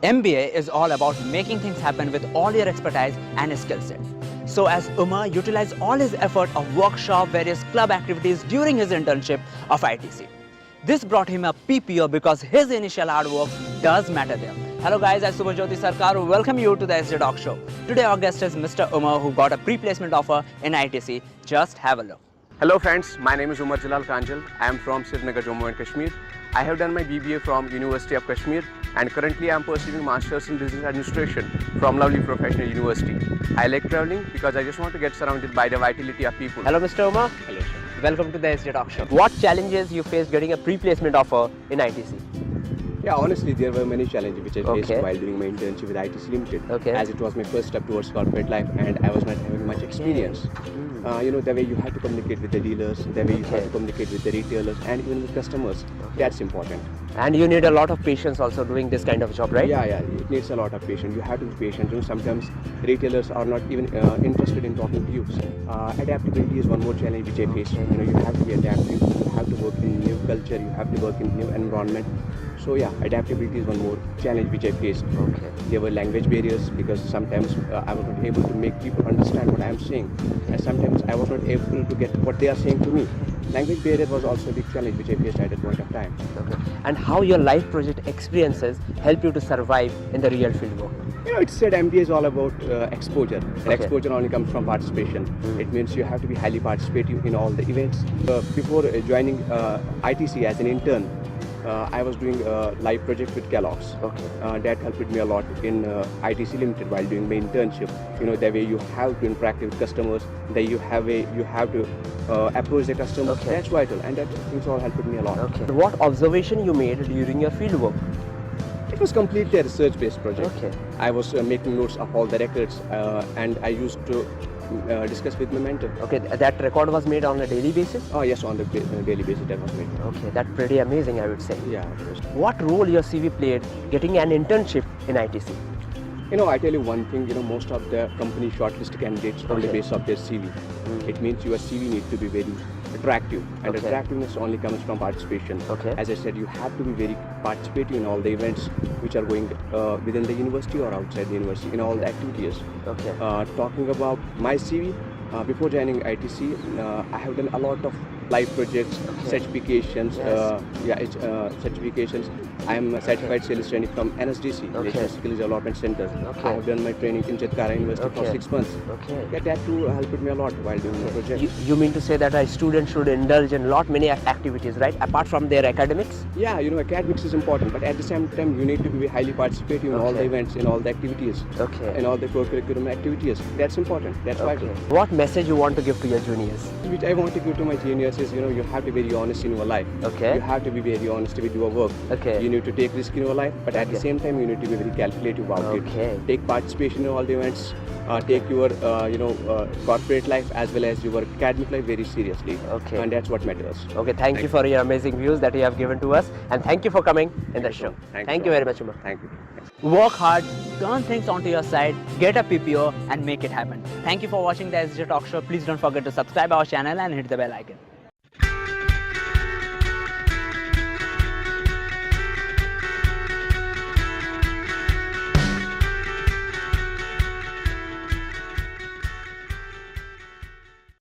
MBA is all about making things happen with all your expertise and skill set. So as Umer utilized all his effort of workshop, various club activities during his internship of ITC. This brought him a PPO because his initial hard work does matter there. Hello guys, I'm Subha Jyoti Sarkar. Welcome you to the TheSjTalkShow. Today our guest is Mr. Umer, who got a pre-placement offer in ITC. Just have a look. Hello friends, my name is Umer Jalal. I am from Srinagar, Jammu and Kashmir. I have done my BBA from University of Kashmir and currently I am pursuing Masters in Business Administration from School of Professional Enhancement. I like traveling because I just want to get surrounded by the vitality of people. Hello Mr. Umer. Hello sir. Welcome to the TheSjTalkShow. What challenges you faced getting a pre-placement offer in ITC? Yeah, honestly, there were many challenges which I faced while doing my internship with ITC Limited. As it was my first step towards corporate life and I was not having much experience. The way you have to communicate with the dealers, the way you have to communicate with the retailers and even with customers, that's important. And you need a lot of patience also doing this kind of job, right? Yeah, it needs a lot of patience. You have to be patient. Sometimes retailers are not even interested in talking to you. Adaptability is one more challenge which I faced. You have to be adaptive. You have to work in new culture. You have to work in new environment. So yeah, adaptability is one more challenge which I faced. There were language barriers because sometimes I was not able to make people understand what I am saying, and sometimes I was not able to get what they are saying to me. Language barrier was also a big challenge which I faced at that point of time. And how your life project experiences help you to survive in the real field work? It said MBA is all about exposure, and exposure only comes from participation. It means you have to be highly participative in all the events. Before joining ITC as an intern, I was doing a live project with Kellogg's. That helped me a lot in ITC Limited while doing my internship. The way you have to interact with customers, that you have to approach the customers. That's vital, and that things all helped me a lot. What observation you made during your field work? It was completely a research-based project. I was making notes of all the records, and I used to discuss with my mentor. That record was made on a daily basis? Oh yes, on the daily basis that was made. That's pretty amazing, I would say. Yeah. What role your CV played getting an internship in ITC? I tell you one thing, most of the company shortlist candidates on the basis of their CV. It means your CV needs to be very attractive, and attractiveness only comes from participation. As I said, you have to be very participative in all the events which are going within the university or outside the university, in all the activities. Talking about my CV, before joining ITC, I have done a lot of live projects, certifications. Certifications. I am a certified sales trainee from NSDC, National Skills Development Center. I have done my training in Chetkara University for 6 months. That too helped me a lot while doing the project. You mean to say that a student should indulge in many activities, right? Apart from their academics? Yeah, academics is important, but at the same time, you need to be highly participative in all the events, in all the activities, in all the co-curriculum activities. That's important. That's vital. What message you want to give to your juniors? Which I want to give to my juniors is, you have to be very honest in your life. You have to be very honest with your work. You need to take risk in your life, but at the same time, you need to be very calculative about it. Take participation in all the events. Take your corporate life as well as your academic life very seriously. And that's what matters. Thank you for your amazing views that you have given to us, and thank you for coming in the show. Thank you very much, Umer. Thank you. Work hard, turn things onto your side, get a PPO and make it happen. Thank you for watching the TheSjTalkShow. Please don't forget to subscribe our channel and hit the bell icon.